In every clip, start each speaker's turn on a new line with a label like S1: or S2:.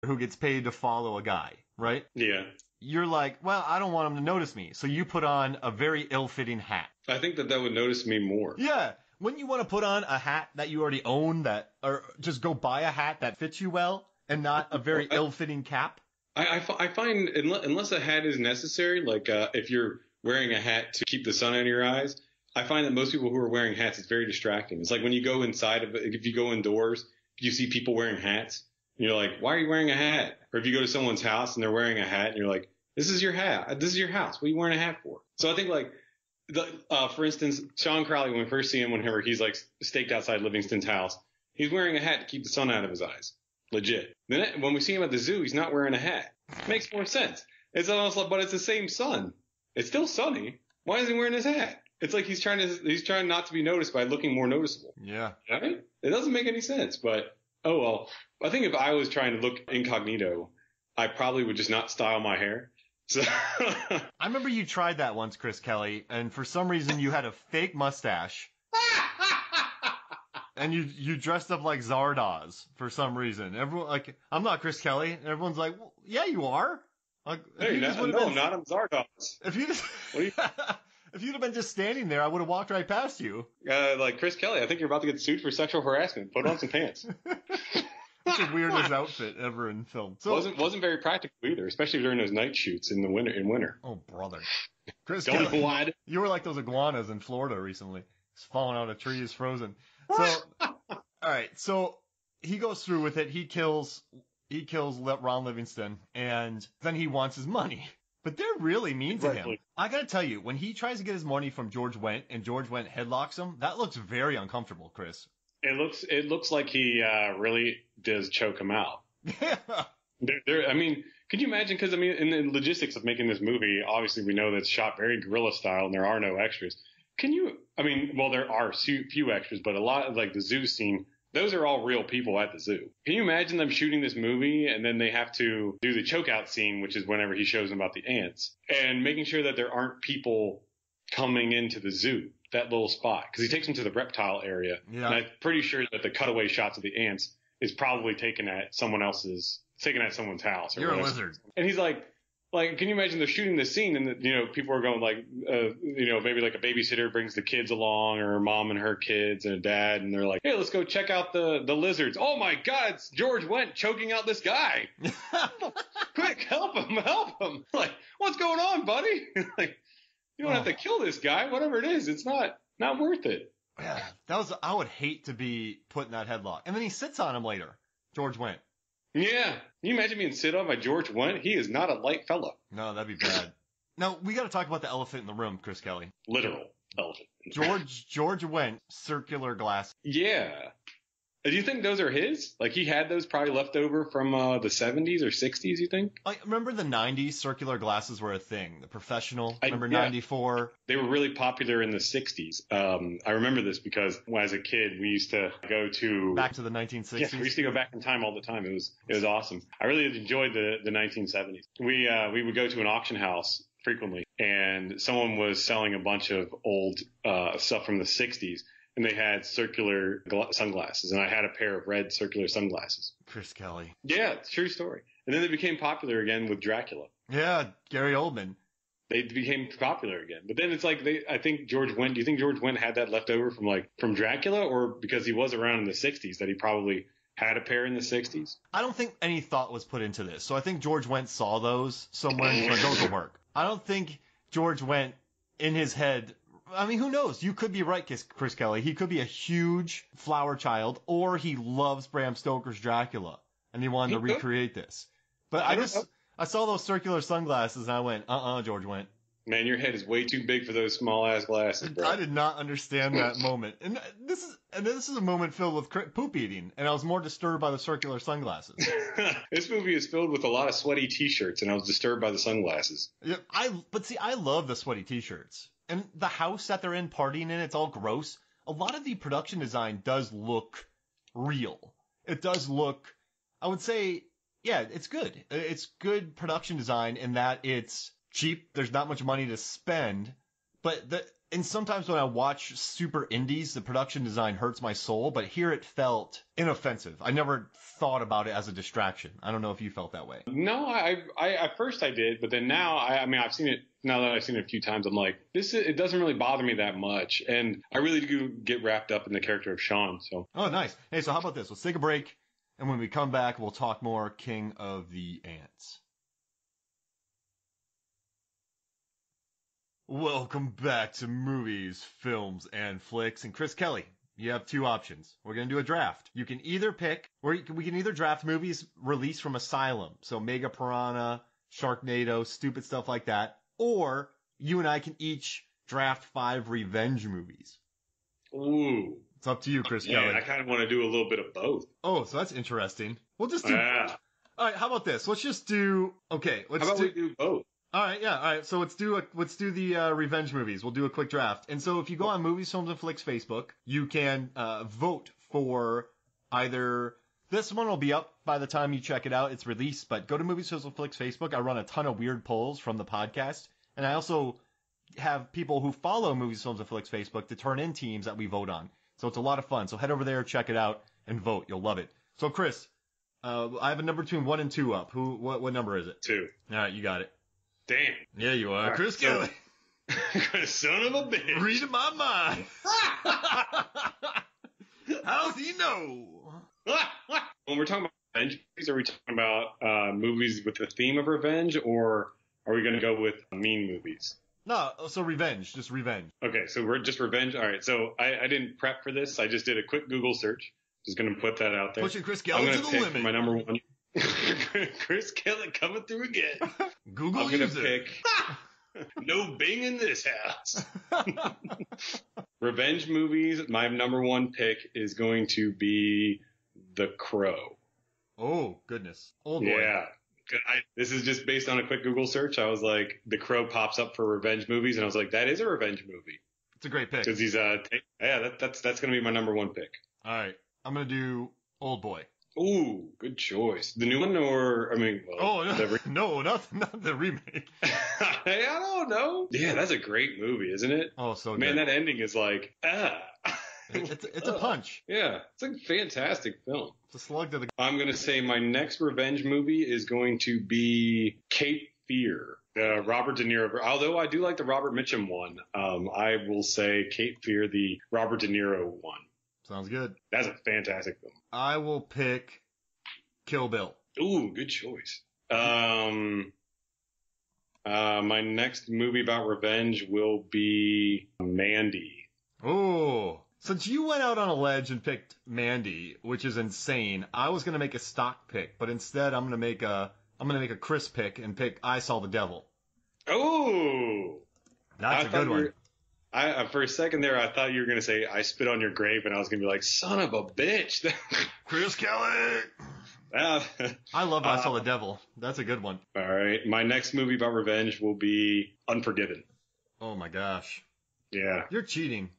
S1: who gets paid to follow a guy, right?
S2: Yeah.
S1: You're like, well, I don't want him to notice me. So you put on a very ill-fitting hat.
S2: I think that would notice me more.
S1: Yeah. Wouldn't you want to put on a hat that you already own or just go buy a hat that fits you well and not a very ill-fitting cap?
S2: I find unless a hat is necessary, like if you're wearing a hat to keep the sun out of your eyes, I find that most people who are wearing hats, it's very distracting. It's like when you go inside of it, if you go indoors, you see people wearing hats, and you're like, why are you wearing a hat? Or if you go to someone's house and they're wearing a hat, and you're like, this is your hat. This is your house. What are you wearing a hat for? So I think like, for instance, Sean Crowley, when we first see him, whenever he's like staked outside Livingston's house, he's wearing a hat to keep the sun out of his eyes. Legit. Then when we see him at the zoo, he's not wearing a hat. Makes more sense. It's almost like, but it's the same sun. It's still sunny. Why is he wearing his hat? It's like he's trying not to be noticed by looking more noticeable.
S1: Yeah.
S2: Right? It doesn't make any sense, but oh well. I think if I was trying to look incognito, I probably would just not style my hair. So
S1: I remember you tried that once, Chris Kelly, and for some reason you had a fake mustache. And you dressed up like Zardoz for some reason. Everyone like, I'm not Chris Kelly, and everyone's like, well, yeah, you are. Like,
S2: hey, no, I'm not Zardoz.
S1: If you just, if you'd have been just standing there, I would have walked right past you.
S2: Like Chris Kelly, I think you're about to get sued for sexual harassment. Put on some pants.
S1: That's the weirdest outfit ever in film. So
S2: wasn't very practical either, especially during those night shoots in the winter.
S1: Oh brother, Chris
S2: Don't
S1: Kelly,
S2: know why.
S1: You were like those iguanas in Florida recently, just falling out of trees, frozen. So, all right, so he goes through with it. He kills Ron Livingston, and then he wants his money. But they're really mean to him. I gotta tell you, when he tries to get his money from George Wendt, and George Wendt headlocks him, that looks very uncomfortable, Chris.
S2: It looks like he really does choke him out. I mean, could you imagine? Because I mean, in the logistics of making this movie, obviously we know that it's shot very guerrilla style, and there are no extras. I mean, well, there are few extras, but a lot of like the zoo scene, those are all real people at the zoo. Can you imagine them shooting this movie and then they have to do the chokeout scene, which is whenever he shows them about the ants, and making sure that there aren't people coming into the zoo, that little spot, because he takes them to the reptile area. Yeah. And I'm pretty sure that the cutaway shots of the ants is probably taken at someone's house.
S1: You're a lizard.
S2: And he's like, can you imagine they're shooting this scene and, people are going like, maybe like a babysitter brings the kids along, or a mom and her kids and a dad, and they're like, hey, let's go check out the lizards. Oh my God, it's George Wendt choking out this guy. Quick, help him. Like, what's going on, buddy? Like, you don't have to kill this guy, whatever it is. It's not worth it.
S1: Yeah, I would hate to be put in that headlock. And then he sits on him later, George Wendt.
S2: Yeah. Can you imagine being sit on by George Wendt? He is not a light fellow.
S1: No, that'd be bad. Now, we got to talk about the elephant in the room, Chris Kelly.
S2: Literal elephant.
S1: George Wendt, circular glass.
S2: Yeah. Do you think those are his? Like he had those probably left over from the 70s or 60s, you think?
S1: Like, remember the 90s, circular glasses were a thing. The Professional, remember 94?
S2: They were really popular in the 60s. I remember this because as a kid, we used to go to...
S1: Back to the 1960s?
S2: Yeah, we used to go back in time all the time. It was awesome. I really enjoyed the 1970s. We would go to an auction house frequently, and someone was selling a bunch of old stuff from the 60s. And they had circular sunglasses, and I had a pair of red circular sunglasses.
S1: Chris Kelly.
S2: Yeah, it's a true story. And then they became popular again with Dracula.
S1: Yeah, Gary Oldman.
S2: They became popular again. But then it's like, do you think George Wendt had that left over from Dracula, or because he was around in the 60s that he probably had a pair in the 60s?
S1: I don't think any thought was put into this. So I think George Wendt saw those somewhere and like, those will work. I don't think George Wendt in his head... I mean, who knows? You could be right, Chris Kelly. He could be a huge flower child, or he loves Bram Stoker's Dracula, and he wanted to recreate this. But I saw those circular sunglasses, and I went, George Wendt.
S2: Man, your head is way too big for those small-ass glasses, bro.
S1: I did not understand that moment. And this is a moment filled with poop eating, and I was more disturbed by the circular sunglasses.
S2: This movie is filled with a lot of sweaty T-shirts, and I was disturbed by the sunglasses.
S1: Yeah, I love the sweaty T-shirts. And the house that they're in, partying in, it's all gross. A lot of the production design does look real. It does look, I would say, yeah, it's good. It's good production design in that it's cheap. There's not much money to spend. But And sometimes when I watch super indies, the production design hurts my soul, but here it felt inoffensive. I never thought about it as a distraction. I don't know if you felt that way.
S2: No, I at first I did, but then now, I mean, I've seen it, now that I've seen it a few times, I'm like, it doesn't really bother me that much. And I really do get wrapped up in the character of Sean, so.
S1: Oh, nice. Hey, so how about this? Let's take a break, and when we come back, we'll talk more King of the Ants. Welcome back to Movies, Films, and Flicks. And Chris Kelly, you have two options. We're going to do a draft. You can either pick, or we can either draft movies released from Asylum, so Mega Piranha, Sharknado, stupid stuff like that, or you and I can each draft 5 revenge movies.
S2: Ooh.
S1: It's up to you, Chris
S2: Man,
S1: Kelly.
S2: I kind of want to do a little bit of both.
S1: Oh, so that's interesting. We'll just do...
S2: Yeah.
S1: All right, how about this? Let's just do... Okay,
S2: How about we do both?
S1: All right, yeah, all right. So let's do the revenge movies. We'll do a quick draft. And so if you go on Movies, Films, and Flicks Facebook, you can vote for either... This one will be up by the time you check it out. It's released, but go to Movies, Films, and Flicks Facebook. I run a ton of weird polls from the podcast, and I also have people who follow Movies, Films, and Flicks Facebook to turn in teams that we vote on. So it's a lot of fun. So head over there, check it out, and vote. You'll love it. So Chris, I have a number between 1 and 2 up. What number is it?
S2: 2.
S1: All right, you got it.
S2: Damn.
S1: Yeah, you are.
S2: Right,
S1: Chris Kelly.
S2: Son of a bitch.
S1: Reading my mind. How's he know?
S2: When we're talking about revenge movies, are we talking about movies with the theme of revenge, or are we going to go with mean movies?
S1: No, so revenge. Just revenge.
S2: Okay, so we're just revenge. All right, so I didn't prep for this. I just did a quick Google search. Just going to put that out there.
S1: Pushing Chris Kelly to the
S2: pick
S1: limit.
S2: My number 1. Chris Kelly coming through again.
S1: Google
S2: I'm going to
S1: user.
S2: pick... No Bing in this house. Revenge movies, my number 1 pick is going to be The Crow.
S1: Oh, goodness. Old boy.
S2: Yeah. This is just based on a quick Google search. I was like, The Crow pops up for revenge movies, and I was like, that is a revenge movie.
S1: It's a great pick.
S2: Because he's, that's going to be my number 1 pick.
S1: All right. I'm going to do Old Boy.
S2: Ooh, good choice. The new one, or, I mean, well,
S1: no, not the remake.
S2: I don't know. Yeah, that's a great movie, isn't it?
S1: Oh, so good.
S2: Man, that ending is like,
S1: It's a punch.
S2: Yeah, it's a fantastic film.
S1: It's a slug to the...
S2: I'm going to say my next revenge movie is going to be Cape Fear. Robert De Niro. Although I do like the Robert Mitchum one, I will say Cape Fear, the Robert De Niro one.
S1: Sounds good.
S2: That's a fantastic film.
S1: I will pick Kill Bill.
S2: Ooh, good choice. My next movie about revenge will be Mandy.
S1: Oh, since you went out on a ledge and picked Mandy, which is insane, I was gonna make a stock pick, but instead I'm gonna make a Chris pick and pick I Saw the Devil.
S2: Oh,
S1: that's a good one.
S2: For a second there, I thought you were gonna say I Spit on Your Grave, and I was gonna be like, son of a bitch,
S1: Chris Kelly. I love I Saw the Devil. That's a good one.
S2: All right, my next movie about revenge will be Unforgiven.
S1: Oh my gosh.
S2: Yeah.
S1: You're cheating.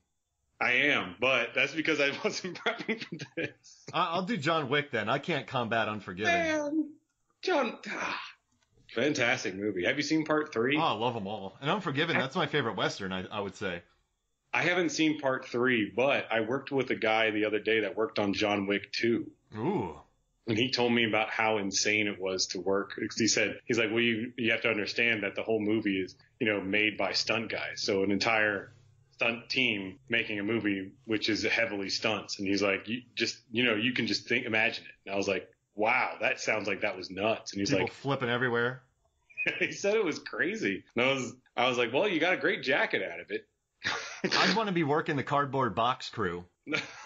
S2: I am, but that's because I wasn't prepping for this.
S1: I'll do John Wick then. I can't combat Unforgiven.
S2: Man, fantastic movie. Have you seen part 3?
S1: Oh, I love them all. And Unforgiven, that's my favorite Western, I would say.
S2: I haven't seen part 3, but I worked with a guy the other day that worked on John Wick 2.
S1: Ooh.
S2: And he told me about how insane it was to work. He's like, well, you have to understand that the whole movie is, made by stunt guys. So an entire stunt team making a movie, which is heavily stunts. And he's like, you can just imagine it. And I was like, wow, that sounds like that was nuts. And he's
S1: People
S2: like,
S1: flipping everywhere.
S2: He said it was crazy. And I was like, well, you got a great jacket out of it.
S1: I'd want to be working the cardboard box crew,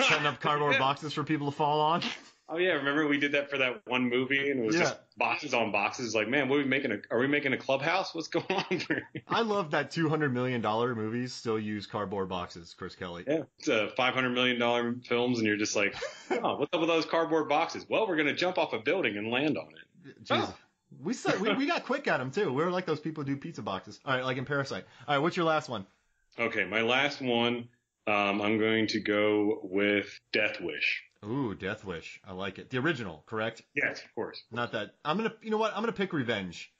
S1: setting up cardboard boxes for people to fall on.
S2: Oh yeah, remember we did that for that one movie, and it was just boxes on boxes. Like, man, are we making a clubhouse? What's going on here?
S1: I love that $200 million movies still use cardboard boxes, Chris Kelly.
S2: Yeah, it's $500 million films, and you're just like, oh, what's up with those cardboard boxes? Well, we're gonna jump off a building and land on it.
S1: Jeez. Oh. We got quick at them too. We were like those people who do pizza boxes. All right, like in Parasite. All right, what's your last one?
S2: Okay, my last one. I'm going to go with Death Wish.
S1: Ooh, Death Wish. I like it. The original, correct?
S2: Yes, of course.
S1: Not that. You know what? I'm gonna pick Revenge.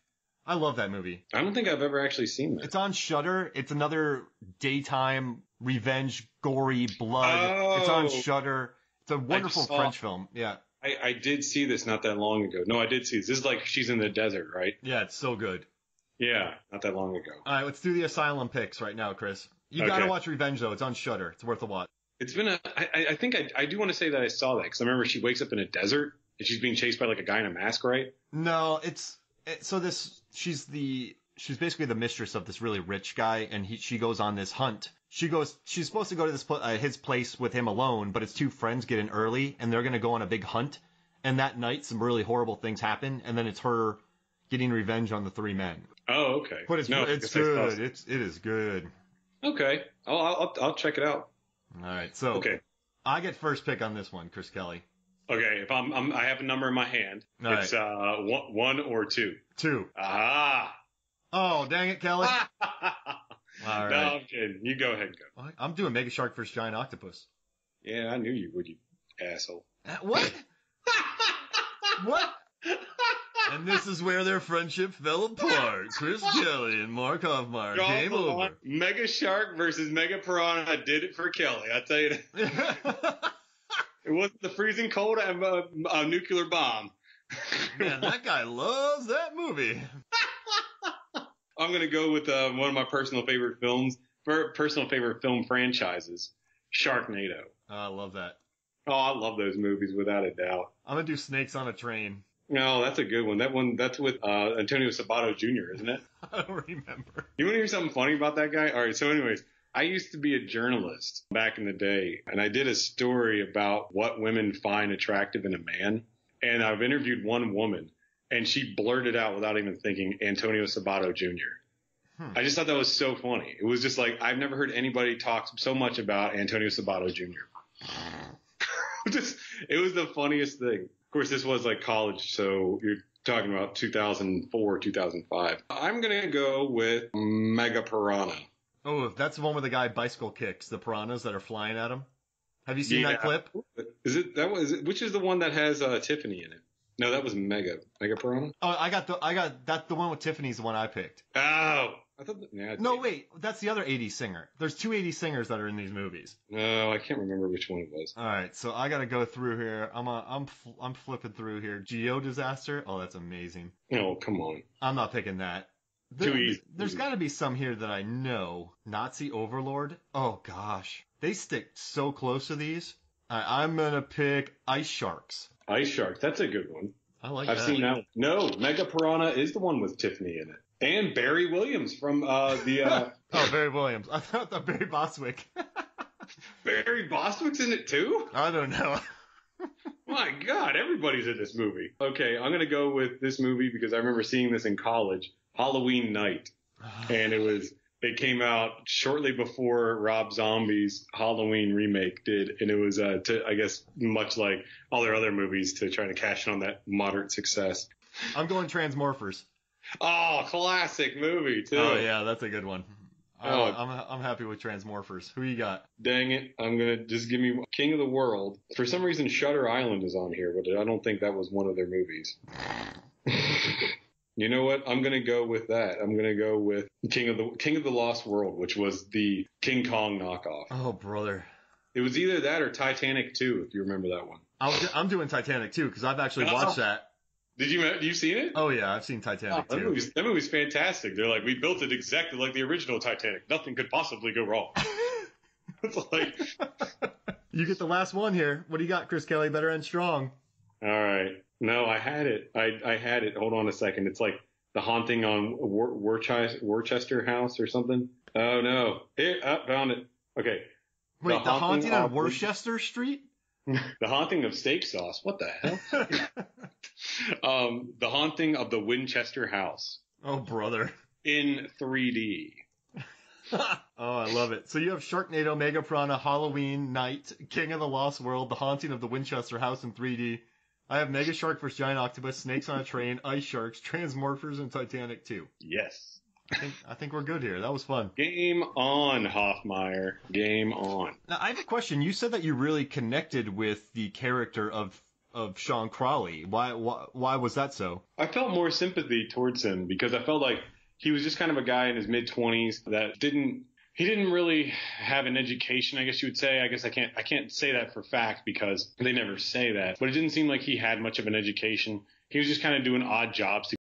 S1: I love that movie.
S2: I don't think I've ever actually seen that.
S1: It's on Shudder. It's another daytime revenge, gory blood. It's on Shudder. It's a wonderful French film. Yeah.
S2: I did see this not that long ago. No, I did see this. This is like she's in the desert, right?
S1: Yeah, it's so good.
S2: Yeah, not that long ago.
S1: All right, let's do the Asylum picks right now, Chris. You got to watch Revenge, though. It's on Shudder. It's worth a watch.
S2: It's been I think I do want to say that I saw that because I remember she wakes up in a desert and she's being chased by like a guy in a mask, right?
S1: No, she's basically the mistress of this really rich guy, and she goes on this hunt. She's supposed to go to this his place with him alone, but his two friends get in early, and they're going to go on a big hunt. And that night, some really horrible things happen, and then it's her getting revenge on the three men.
S2: Oh, okay.
S1: But it's good. It is good.
S2: Okay, I'll check it out.
S1: All right, so I get first pick on this one, Chris Kelly.
S2: Okay, if I have a number in my hand.
S1: All
S2: it's
S1: right.
S2: one or two.
S1: Two.
S2: Ah.
S1: Oh, dang it, Kelly. All right.
S2: No, I'm kidding. You go ahead and go.
S1: I'm doing Mega Shark vs. Giant Octopus.
S2: Yeah, I knew you would, you asshole.
S1: What? What? And this is where their friendship fell apart. Chris Kelly and Mark Hoffmeyer came over.
S2: Mega Shark versus Mega Piranha did it for Kelly. I tell you that. It wasn't the freezing cold of a nuclear bomb.
S1: Man, that guy loves that movie.
S2: I'm going to go with one of my personal favorite films, personal favorite film franchises, Sharknado.
S1: Oh, I love that.
S2: Oh, I love those movies without a doubt.
S1: I'm going to do Snakes on a Train.
S2: No, that's a good one. That's with Antonio Sabato Jr., isn't it?
S1: I don't remember.
S2: You want to hear something funny about that guy? All right, so anyways, I used to be a journalist back in the day, and I did a story about what women find attractive in a man. And I've interviewed one woman, and she blurted out without even thinking, Antonio Sabato Jr. I just thought that was so funny. It was just like, I've never heard anybody talk so much about Antonio Sabato Jr. It was the funniest thing. Of course, this was like college, so you're talking about 2004, 2005. I'm going to go with Mega Piranha.
S1: Oh, that's the one where the guy bicycle kicks the piranhas that are flying at him. Have you seen that clip?
S2: Which is the one that has Tiffany in it? No, that was Mega Piranha.
S1: Oh, that's the one with Tiffany's the one I picked.
S2: Oh, I thought.
S1: No, wait, that's the other 80s singer. There's two 80s singers that are in these movies.
S2: No, I can't remember which one it was.
S1: All right, so I gotta go through here. I'm flipping through here. Geo Disaster. Oh, that's amazing.
S2: Oh, come on.
S1: I'm not picking that.
S2: Too easy.
S1: There's got to be some here that I know. Nazi Overlord. Oh gosh, they stick so close to these. I'm gonna pick Ice Sharks.
S2: Ice Sharks. That's a good one.
S1: I've
S2: seen that one. No, Mega Piranha is the one with Tiffany in it. And Barry Williams from the...
S1: Oh, Barry Williams. I thought that Barry Bostwick.
S2: Barry Bostwick's in it too?
S1: I don't know.
S2: My God, everybody's in this movie. Okay, I'm going to go with this movie because I remember seeing this in college, Halloween Night. And it came out shortly before Rob Zombie's Halloween remake did. And it was, I guess, much like all their other movies to try to cash in on that moderate success.
S1: I'm going Transmorphers.
S2: Oh, classic movie, too.
S1: Oh, yeah, that's a good one. Oh, I'm happy with Transmorphers. Who you got?
S2: Dang it. I'm going to just give me King of the World. For some reason, Shutter Island is on here, but I don't think that was one of their movies. You know what? I'm going to go with that. I'm going to go with King of the Lost World, which was the King Kong knockoff.
S1: Oh, brother.
S2: It was either that or Titanic 2, if you remember that one.
S1: I'm doing Titanic 2 because I've actually watched that.
S2: You seen it?
S1: Oh, yeah, I've seen Titanic, too.
S2: That movie's fantastic. They're like, we built it exactly like the original Titanic. Nothing could possibly go wrong. It's like...
S1: You get the last one here. What do you got, Chris Kelly? Better and strong.
S2: All right. No, I had it. I had it. Hold on a second. It's like The Haunting on Worcester House or something. Oh, no. Here, found it. Okay.
S1: Wait, The Haunting on Worcester Street?
S2: The Haunting of Steak Sauce. What the hell? The Haunting of the Winchester House.
S1: Oh, brother.
S2: In 3D.
S1: Oh, I love it. So you have Sharknado, Mega Piranha, Halloween Night, King of the Lost World, The Haunting of the Winchester House in 3D. I have Mega Shark vs. Giant Octopus, Snakes on a Train, Ice Sharks, Transmorphers, and Titanic 2.
S2: Yes.
S1: I think we're good here. That was fun.
S2: Game on, Hoffmeyer. Game on.
S1: Now, I have a question. You said that you really connected with the character of of Sean Crawley. Why was that so?
S2: I felt more sympathy towards him because I felt like he was just kind of a guy in his mid-20s that didn't really have an education, I guess you would say. I guess I can't say that for fact because they never say that. But it didn't seem like he had much of an education. He was just kind of doing odd jobs to